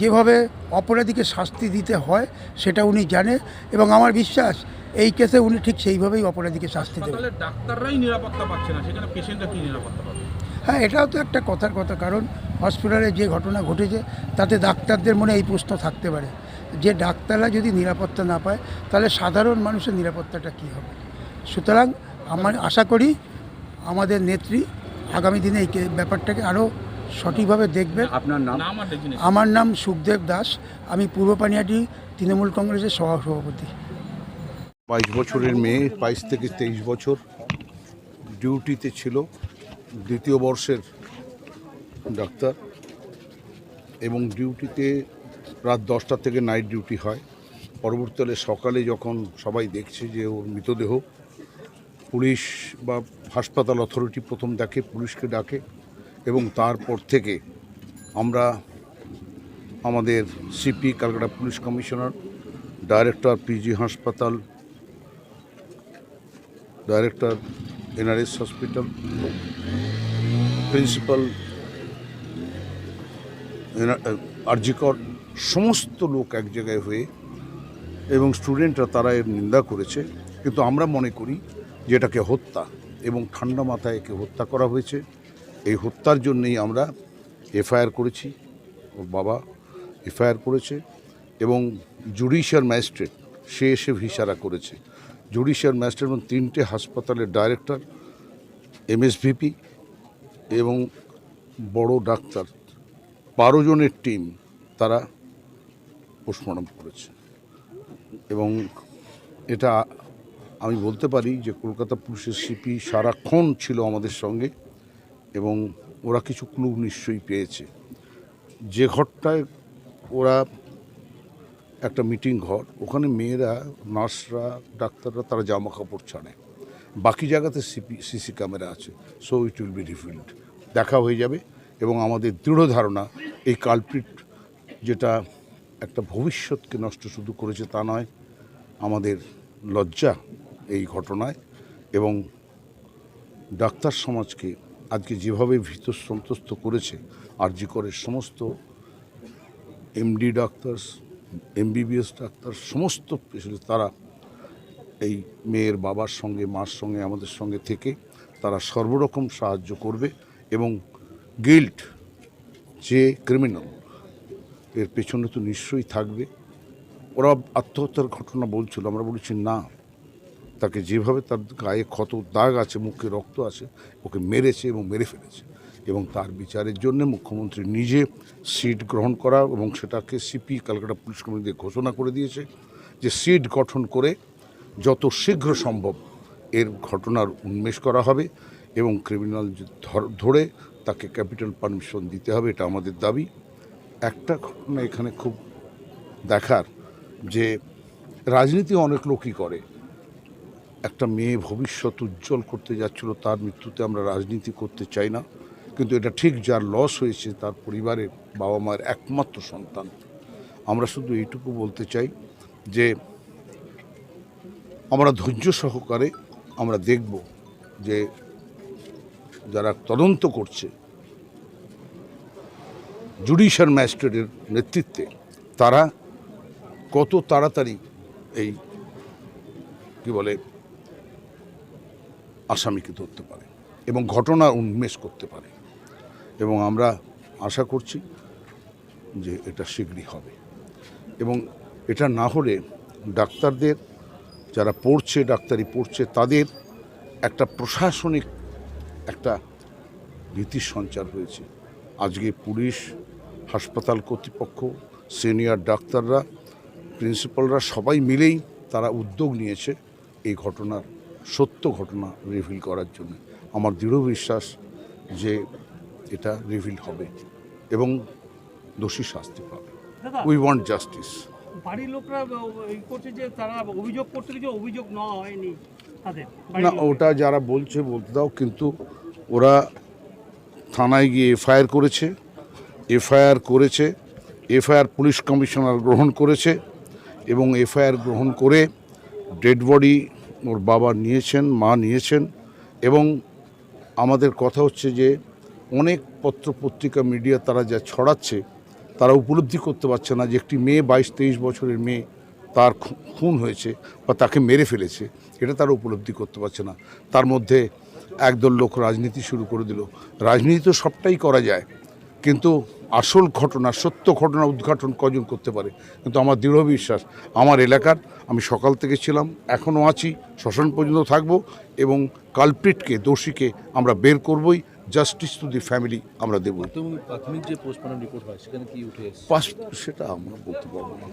S9: যেভাবে অপরাধীকে শাস্তি দিতে হয় সেটা উনি জানে, এবং আমার বিশ্বাস এই কেসে উনি ঠিক সেইভাবেই অপরাধীকে শাস্তি দেবেন।
S8: তাহলে ডাক্তাররাই নিরাপত্তা পাচ্ছে না, সেখানে পেশেন্টরা কি নিরাপত্তা পাবে?
S9: হ্যাঁ, এটাও তো একটা কথার কথা। কারণ হসপিটালে যে ঘটনা ঘটেছে তাতে ডাক্তারদের মনে এই প্রশ্ন থাকতে পারে যে ডাক্তাররা যদি নিরাপত্তা না পায় তাহলে সাধারণ মানুষের নিরাপত্তাটা কী হবে। সুতরাং আমার আশা করি আমাদের নেত্রী আগামী দিনে এই ব্যাপারটাকে আরও সঠিকভাবে দেখবেন।
S10: আপনার নাম?
S9: আমার নাম সুখদেব দাস, আমি পূর্ব পানিহাটি তৃণমূল কংগ্রেসের সহসভাপতি।
S11: 22 বছরের মেয়ে, 22 থেকে 23 বছর, ডিউটিতে ছিল, দ্বিতীয় বর্ষের ডাক্তার, এবং ডিউটিতে রাত 10টা থেকে নাইট ডিউটি হয়। পরবর্তীকালে সকালে যখন সবাই দেখছে যে ওর মৃতদেহ, পুলিশ বা হাসপাতাল অথরিটি প্রথম দেখে, পুলিশকে ডাকে, এবং তারপর থেকে আমরা আমাদের CP Calcutta police commissioner, director PG হাসপাতাল, director NRS hospital, principal RG Kar, সমস্ত লোক এক জায়গায় হয়ে, এবং স্টুডেন্টরা তারা এর নিন্দা করেছে। কিন্তু আমরা মনে করি যে এটাকে হত্যা, এবং ঠান্ডা মাথায় একে হত্যা করা হয়েছে। এই হত্যার জন্যই আমরা এফআইআর করেছি, ওর বাবা এফআইআর করেছে, এবং জুডিশিয়াল ম্যাজিস্ট্রেট সে এসে ভিসারা করেছে। জুডিশিয়াল ম্যাজিস্ট্রেট এবং 3টে হাসপাতালের ডাইরেক্টর, এমএসভিপি এবং বড় ডাক্তার, 12 জনের টিম তারা পোস্টমর্টম করেছে। এবং এটা আমি বলতে পারি যে কলকাতা পুলিশের সিপি সারাক্ষণ ছিল আমাদের সঙ্গে, এবং ওরা কিছু ক্লু নিশ্চয়ই পেয়েছে। যে ঘরটায় ওরা একটা মিটিং ঘর, ওখানে মেয়েরা, নার্সরা, ডাক্তাররা তারা জামা কাপড় ছাড়ে, বাকি জায়গাতে সিসি ক্যামেরা আছে। So it will be revealed, দেখা হয়ে যাবে। এবং আমাদের দৃঢ় ধারণা এই কালপ্রিট, যেটা একটা ভবিষ্যৎকে নষ্ট শুধু করেছে তা নয়, আমাদের লজ্জা এই ঘটনায়, এবং ডাক্তার সমাজকে আজকে যেভাবে ভীত সন্ত্রস্ত করেছে আরজি করের সমস্ত এমডি ডাক্তার, এমবিবিএস ডাক্তার, সমস্ত স্পেশালিস্ট, তারা এই মেয়ের বাবার সঙ্গে, মার সঙ্গে, আমাদের সঙ্গে থেকে তারা সর্বরকম সাহায্য করবে, এবং গিল্ট যে ক্রিমিনাল এর পেছনে তো নিশ্চয়ই থাকবে। ওরা আত্মহত্যার ঘটনা বলছিল, আমরা বলেছি না, তাকে যেভাবে তার গায়ে ক্ষত দাগ আছে, মুখে রক্ত আছে, ওকে মেরেছে এবং মেরে ফেলেছে। এবং তার বিচারের জন্য মুখ্যমন্ত্রী নিজে সিট গ্রহণ করা এবং সেটাকে সিপি ক্যালকাটা পুলিশ কমিটি ঘোষণা করে দিয়েছে যে সিট গঠন করে যত শীঘ্র সম্ভব এর ঘটনার উন্মেষ করা হবে এবং ক্রিমিনাল ধরে তাকে ক্যাপিটাল পারমিশন দিতে হবে, এটা আমাদের দাবি। একটা ঘটনা এখানে খুব দেখার, যে রাজনীতি অনেক লোকই করে। একটা মেয়ে ভবিষ্যৎ উজ্জ্বল করতে যাচ্ছিল, তার মৃত্যুতে আমরা রাজনীতি করতে চাই না, কিন্তু এটা ঠিক যার লস হয়েছে তার পরিবারের বাবা মায়ের একমাত্র সন্তান। আমরা শুধু এইটুকু বলতে চাই যে আমরা ধৈর্য সহকারে আমরা দেখব যে যারা তদন্ত করছে জুডিশিয়াল ম্যাজিস্ট্রেটের নেতৃত্বে, তারা কত তাড়াতাড়ি এই কি বলে আসামিকে ধরতে পারে এবং ঘটনা উন্মেষ করতে পারে। এবং আমরা আশা করছি যে এটা শীঘ্রই হবে। এবং এটা না হলে ডাক্তারদের যারা পড়ছে, ডাক্তারি পড়ছে, তাদের একটা প্রশাসনিক একটা ভীতির সঞ্চার হয়েছে। আজকে পুলিশ, হাসপাতাল কর্তৃপক্ষ, সিনিয়র ডাক্তাররা, প্রিন্সিপালরা সবাই মিলেই তারা উদ্যোগ নিয়েছে এই ঘটনার সত্য ঘটনা রিভিল করার জন্য। আমার দৃঢ় বিশ্বাস যে এটা রিভিল হবে এবং দোষী শাস্তি পাবে। We want justice.
S10: বাড়ির লোকরা করছে যে তারা অভিযোগ করতে গিয়ে অভিযোগ নেওয়া হয়নি তাদের,
S11: না ওটা যারা বলছে বলতে দাও, কিন্তু ওরা থানায় গিয়ে এফআইআর করেছে, এফআইআর পুলিশ কমিশনার গ্রহণ করেছে এবং এফআইআর গ্রহণ করে ডেড বডি ওর বাবা নিয়েছেন, মা নিয়েছেন। এবং আমাদের কথা হচ্ছে যে অনেক পত্রপত্রিকা মিডিয়া তারা যা ছড়াচ্ছে, তারা উপলব্ধি করতে পারছে না যে একটি মেয়ে 22-23 বছরের মেয়ে তার খুন হয়েছে বা তাকে মেরে ফেলেছে, এটা তারা উপলব্ধি করতে পারছে না। তার মধ্যে একদল লোক রাজনীতি শুরু করে দিল। রাজনীতি তো সবটাই করা যায়, কিন্তু আসল ঘটনা, সত্য ঘটনা উদ্ঘাটন কজন করতে পারে? কিন্তু আমার দৃঢ় বিশ্বাস, আমার এলাকার আমি সকাল থেকে ছিলাম, এখনও আছি, শ্মশান পর্যন্ত থাকবো এবং কালপ্রিটকে, দোষীকে আমরা বের করবই। জাস্টিস টু দি ফ্যামিলি আমরা দেবো।
S12: প্রাথমিক যে পোস্টমর্টম রিপোর্ট হয় সেখানে কি উঠে এসেছে?
S11: সেটা আমরা বলতে পারবো না,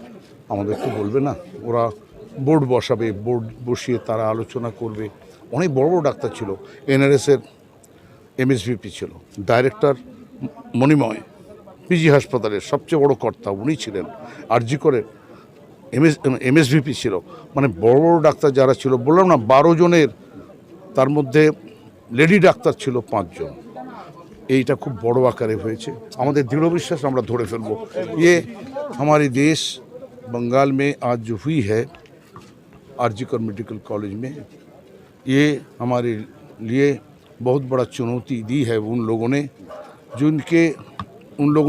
S11: আমাদের তো বলবে না। ওরা বোর্ড বসাবে, বোর্ড বসিয়ে তারা আলোচনা করবে। অনেক বড় বড় ডাক্তার ছিল, এনআরএসের এমএসভিপি ছিল, ডাইরেক্টর মণিময় পিজি হাসপাতালের সবচেয়ে বড় কর্তা উনি ছিলেন, আরজি করে এমএসভিপি ছিল। মানে বড় বড় ডাক্তার যারা ছিল, বললাম না 12 জনের, তার মধ্যে লেডি ডাক্তার ছিল 5 জন। এইটা খুব বড় আকারে হয়েছে। আমাদের দৃঢ় বিশ্বাস আমরা ধরে ফেলবো। ये हमारे देश बंगाल में आज जो हुई है आरजीकर मेडिकल कॉलेज में, ये हमारे लिए बहुत बड़ा चुनौती दी है उन लोगों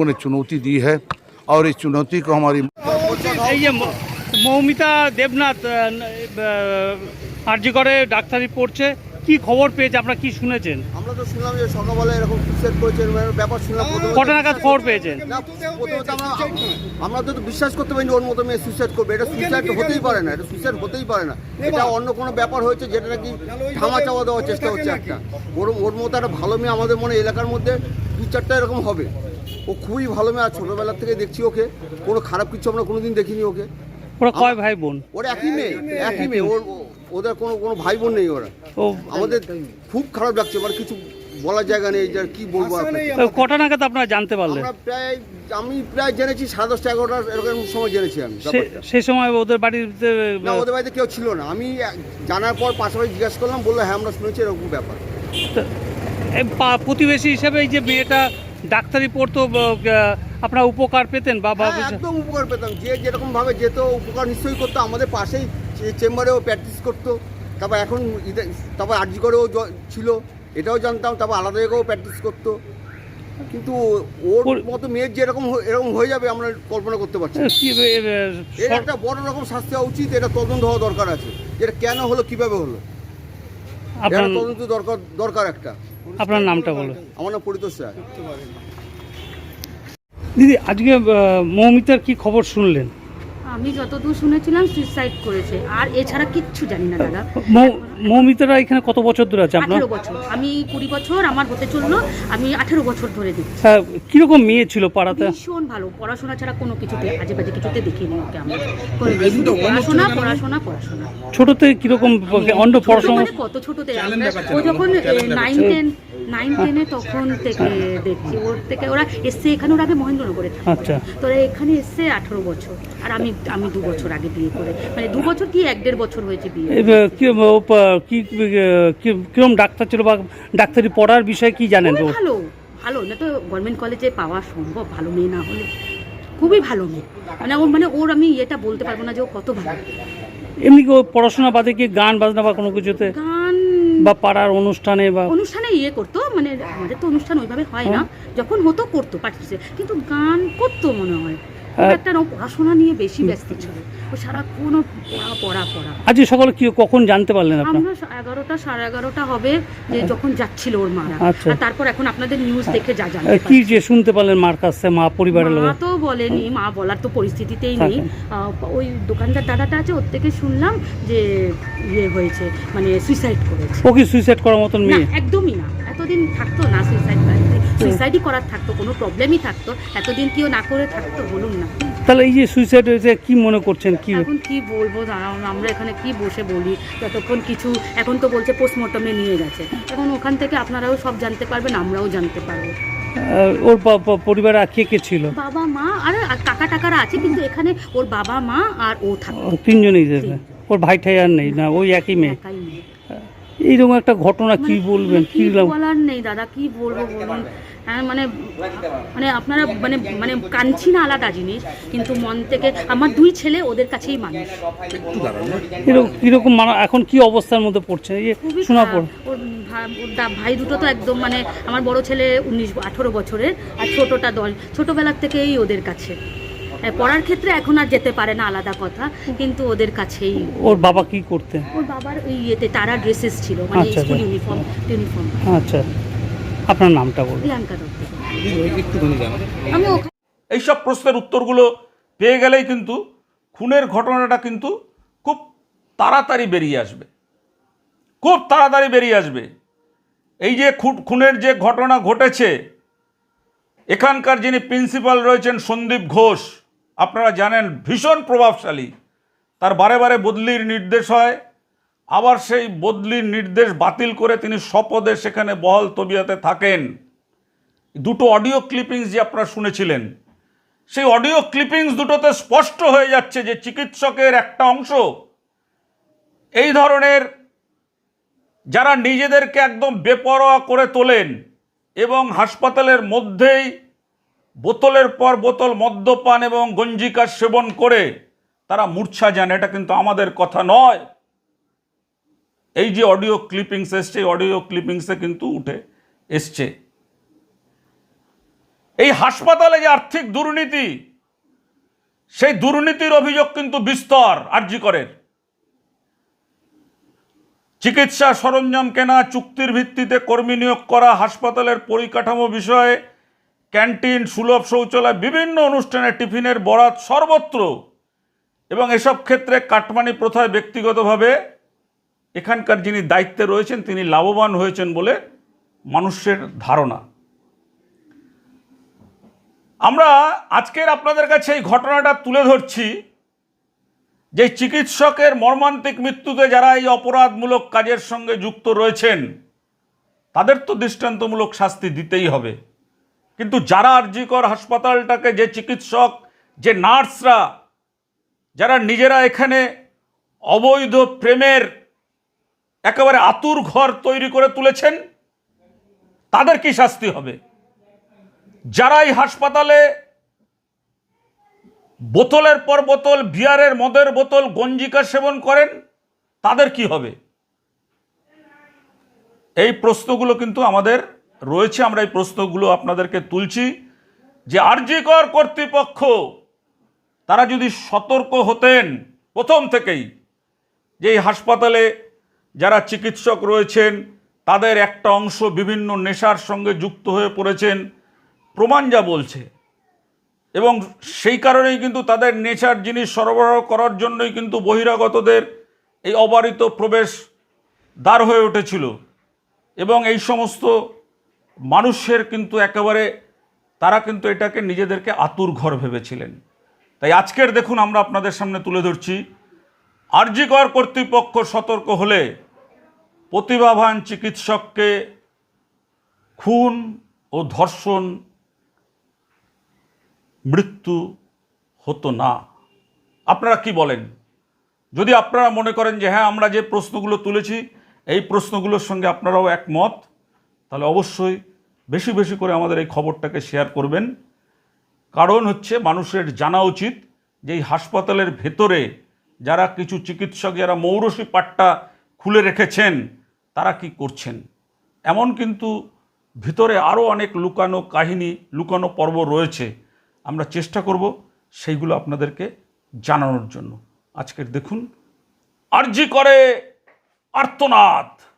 S11: ने चुनौती दी है और इस चुनौती को हमारी
S10: এই যে মৌমিতা দেবনাথ আরজি করে ডাক্তারি পড়ছে, কি খবর পেয়েছে, আপনারা কি শুনেছেন?
S13: আমরা তো শুনলাম যে সকালবেলা এরকম সুইসাইড করেছে, ব্যাপার শুনলাম।
S10: কটা নাগাদ খবর পেয়েছেন?
S13: আমরা তো বিশ্বাস করতে পারিনি ওর মতো মেয়ে সুইসাইড করবে। এটা সুইসাইড হতেই পারে না, এটা সুইসাইড হতেই পারে না। এটা অন্য কোনো ব্যাপার হয়েছে যেটা নাকি ধামা চাওয়া দেওয়ার চেষ্টা হচ্ছে একটা। ওর মতো একটা ভালো মেয়ে আমাদের মনে এলাকার মধ্যে 2-4টা এরকম হবে। ও খুবই ভালো মেয়ে, আর ছোটোবেলার থেকে দেখছি ওকে, কোনো খারাপ কিছু আমরা কোনোদিন দেখিনি ওকে।
S10: ওরা কয় ভাই বোন?
S13: ওরা একই মেয়ে, ওদের কোনো ভাই বোন নেই। ওরা আমাদের খুব খারাপ লাগছে, মানে কিছু বলার জায়গা নেই যে কি বলবো।
S10: কটা নাগাদ আপনারা জানতে পারলেন?
S13: আমি প্রায় জেনেছি 11:30-11টা এরকম সময় জেনেছি আমি।
S10: সেই সময় ওদের বাড়িতে?
S13: না, ওদের বাড়িতে কেউ ছিল না। আমি জানার পর পাশাপাশি জিজ্ঞাসা করলাম, বললো হ্যাঁ আমরা শুনেছি এরকম ব্যাপার।
S10: প্রতিবেশী হিসেবে এই যে মেয়েটা ডাক্তারি পড়তো, আপনারা উপকার পেতেন?
S13: একদম উপকার পেতাম। যে যেরকম ভাবে যেত উপকার নিশ্চয়ই করতো। আমাদের পাশেই চেম্বারেও প্র্যাকটিস করতো। তারপর আরজি করেও ছিল, এটাও জানতাম। তারপর আলাদা জায়গাও প্র্যাকটিস করতো। কিন্তু ওর মতো মেয়ের যেরকম এরকম হয়ে যাবে আমরা কল্পনা করতে পারছি। এর একটা বড় রকম শাস্তি হওয়া উচিত। এটা তদন্ত হওয়া দরকার আছে, যেটা কেন হলো, কিভাবে হলো, তদন্ত দরকার একটা।
S10: আপনার নামটা বলো।
S13: আমার নাম পরিতোষ রায়।
S10: দিদি আজকে মৌমিতার কি খবর শুনলেন?
S14: আমি যতদূর শুনেছিলাম সুইসাইড করেছে, আর এছাড়া কিচ্ছু জানি না দাদা।
S10: মৌমিতারা এখানে কত বছর ধরে আছে আপনার?
S14: 18 বছর। আমি 20 বছর আমার হতে চললো, আমি 18 বছর ধরে দেখছি।
S10: কিরকম মেয়ে ছিল পাড়াতে?
S14: ভীষণ ভালো, পড়াশোনা ছাড়া কোনো কিছুতে আজে বাজে কিছুতে দেখিনি ওকে আমরা। পড়াশোনা পড়াশোনা পড়াশোনা।
S10: ছোটতে কিরকম অন্য পড়াশোনা?
S14: কত ছোটতে ও যখন 9-10 তখন থেকে দেখছি ওর থেকে। ওরা এসছে এখানে, ওর আগে মহেন্দ্রনগরে থাকে।
S10: আচ্ছা।
S14: তোরা এখানে এসছে 18 বছর, আর আমি 2 বছর আগে বিয়ে করে, মানে 2 বছর কি 1.5 বছর হয়েছে বিয়ে।
S10: কিরকম ডাক্তার ছিল বা ডাক্তারি পড়ার বিষয়ে কি জানেন?
S14: ভালো ভালো না তো গভর্নমেন্ট কলেজে পাওয়া সম্ভব, ভালো মেয়ে না হলে। খুবই ভালো মেয়ে, মানে ওর আমি এটা বলতে পারবো না যে ও কত ভালো।
S10: এমনি কি পড়াশোনা বাদে কি গান বাজনা বা কোনো কিছুতে,
S14: গান
S10: বা পাড়ার অনুষ্ঠানে বা
S14: অনুষ্ঠানে করতো? মানে আমাদের তো অনুষ্ঠান ওইভাবে হয় না, যখন হতো করতো পার্টিসিপেট, কিন্তু গান করতো মনে হয়। একটা পড়াশোনা নিয়ে বেশি ব্যস্ত ছিল, ও সারাক্ষণ পড়া।
S10: আজ সকালে কি কখন জানতে পারলেন আপনারা?
S14: আমরা 11টা 11:30 হবে যে যখন যাচ্ছিল ওর মারা।
S10: আচ্ছা।
S14: আর তারপর এখন আপনাদের নিউজ দেখে যা জানতে
S10: কি যে শুনতে পারলেন মার কাছে, মা পরিবারের লোক?
S14: মা তো বলেনি, মা বলার তো পরিস্থিতিতেই নেই। ওই দোকানদার দাদাটা আছে, ওর থেকে শুনলাম যে হয়েছে, মানে সুইসাইড করেছে।
S10: ও কি সুইসাইড করার মতন মেয়ে?
S14: একদমই না, এতদিন থাকতো না সুইসাইডই করার থাকতো, কোনো প্রবলেমই থাকতো, এতদিন কেউ না করে থাকতো বলুন না।
S10: তাহলে এই যে সুইসাইড হয়েছে কি মনে করছেন? কি
S14: এখন কি বলবো দাঁড়াও, আমরা এখানে কি বসে বলি যতক্ষণ কিছু। এখন তো বলছে পোস্টমর্টমে নিয়ে গেছে, এখন ওখান থেকে আপনারাও সব জানতে পারবেন, আমরাও জানতে পারবো।
S10: ওর পরিবারে কে ছিল?
S14: বাবা মা আর কাকা টাকারা আছে, কিন্তু এখানে ওর বাবা মা আর ও থাকে,
S10: 3 জনেই। ওর ভাই ঠাই আর নেই না? ওই একই মেয়ে। এইরকম একটা ঘটনা কি বলবেন? কি
S14: বলার নেই দাদা, কি বলবো বলুন। মানে আপনারা মানে কাঁদছি না আলাদা জিনিস, কিন্তু মন থেকে আমার 2 ছেলে ওদের কাছেই মানুষ।
S10: কিরকম এখন কি অবস্থার মধ্যে পড়ছে এই শোনা পড়?
S14: ওর ভাই দুটো তো একদম, মানে আমার বড় ছেলে 18 বছরের, আর ছোটটা 10। ছোটবেলার থেকেই ওদের কাছে। পড়ার ক্ষেত্রে এখন আর যেতে পারে না, আলাদা কথা, কিন্তু ওদের কাছেই।
S10: ওর বাবা কি করতে?
S14: ওর বাবার ওই তারা ড্রেসেস ছিল, মানে স্কুল ইউনিফর্ম।
S10: আচ্ছা, আপনার নামটা বলুন।
S14: প্রিয়াঙ্কা দত্ত।
S1: এইসব প্রশ্নের উত্তরগুলো পেয়ে গেলেই কিন্তু খুনের ঘটনাটা কিন্তু খুব তাড়াতাড়ি বেরিয়ে আসবে। এই যে খুনের যে ঘটনা ঘটেছে, এখানকার যিনি প্রিন্সিপাল রয়েছেন সন্দীপ ঘোষ, আপনারা জানেন ভীষণ প্রভাবশালী। তার বারে বারে বদলির নির্দেশ হয়, আবার সেই বদলির নির্দেশ বাতিল করে তিনি স্বপদে সেখানে বহাল তবিয়তে থাকেন। 2টো অডিও ক্লিপিংস যে আপনারা শুনেছিলেন, সেই অডিও ক্লিপিংস দুটোতে স্পষ্ট হয়ে যাচ্ছে যে চিকিৎসকের একটা অংশ এই ধরনের যারা নিজেদেরকে একদম বেপরোয়া করে তোলেন এবং হাসপাতালের মধ্যেই বোতলের পর বোতল মদ্যপান এবং গঞ্জিকা সেবন করে তারা মূর্ছা যান। এটা কিন্তু আমাদের কথা নয়। এই যে অডিও ক্লিপিংস এসছে, অডিও ক্লিপিংসে কিন্তু উঠে এসছে এই হাসপাতালে যে আর্থিক দুর্নীতি, সেই দুর্নীতির অভিযোগ কিন্তু বিস্তর। আরজি করের চিকিৎসা সরঞ্জাম কেনা, চুক্তির ভিত্তিতে কর্মী নিয়োগ করা, হাসপাতালের পরিকাঠামো বিষয়ে, ক্যান্টিন, সুলভ শৌচালয়, বিভিন্ন অনুষ্ঠানে টিফিনের বরাত সর্বত্র, এবং এসব ক্ষেত্রে কাটমানি প্রথায় ব্যক্তিগতভাবে এখানকার যিনি দায়িত্বে রয়েছেন তিনি লাভবান হয়েছেন বলে মানুষের ধারণা। আমরা আজকের আপনাদের কাছে এই ঘটনাটা তুলে ধরছি যে চিকিৎসকের মর্মান্তিক মৃত্যুতে যারা এই অপরাধমূলক কাজের সঙ্গে যুক্ত রয়েছেন তাদের তো দৃষ্টান্তমূলক শাস্তি দিতেই হবে, কিন্তু যারা আরজি কর হাসপাতালটাকে, যে চিকিৎসক, যে নার্সরা, যারা নিজেরা এখানে অবৈধ প্রেমের একেবারে আতুর ঘর তৈরি করে তুলেছেন, তাদের কি শাস্তি হবে? যারা এই হাসপাতালে বোতলের পর বোতল বিয়ারের, মদের বোতল, গঞ্জিকা সেবন করেন, তাদের কি হবে? এই প্রশ্নগুলো কিন্তু আমাদের রয়েছে। আমরা এই প্রশ্নগুলো আপনাদেরকে তুলছি যে আরজি কর কর্তৃপক্ষ তারা যদি সতর্ক হতেন প্রথম থেকেই যে এই হাসপাতালে যারা চিকিৎসক রয়েছেন তাদের একটা অংশ বিভিন্ন নেশার সঙ্গে যুক্ত হয়ে পড়েছেন, প্রমাণ যা বলছে এবং সেই কারণেই কিন্তু তাদের নেচার জিনিস সরবরাহ করার জন্যই কিন্তু বহিরাগতদের এই অবারিত প্রবেশ দ্বার হয়ে উঠেছিল এবং এই সমস্ত মানুষের কিন্তু একেবারে তারা কিন্তু এটাকে নিজেদেরকে আতুর ঘর ভেবেছিলেন। তাই আজকের দেখুন আমরা আপনাদের সামনে তুলে ধরছি আর.জি. কর কর্তৃপক্ষ সতর্ক হলে প্রতিভাবান চিকিৎসককে খুন ও ধর্ষণ মৃত্যু হতো না। আপনারা কি বলেন? যদি আপনারা মনে করেন যে হ্যাঁ আমরা যে প্রশ্নগুলো তুলেছি এই প্রশ্নগুলোর সঙ্গে আপনারাও একমত, তাহলে অবশ্যই বেশি বেশি করে আমাদের এই খবরটাকে শেয়ার করবেন। কারণ হচ্ছে মানুষের জানা উচিত যে এই হাসপাতালের ভেতরে যারা কিছু চিকিৎসক যারা মৌরসি পাট্টা খুলে রেখেছেন তারা কি করছেন। এমন কিন্তু ভিতরে আরও অনেক লুকানো কাহিনী লুকানো পর্ব রয়েছে, আমরা চেষ্টা করব সেইগুলো আপনাদেরকে জানানোর জন্য। আজকের দেখুন আর.জি. করে আর্তনাদ।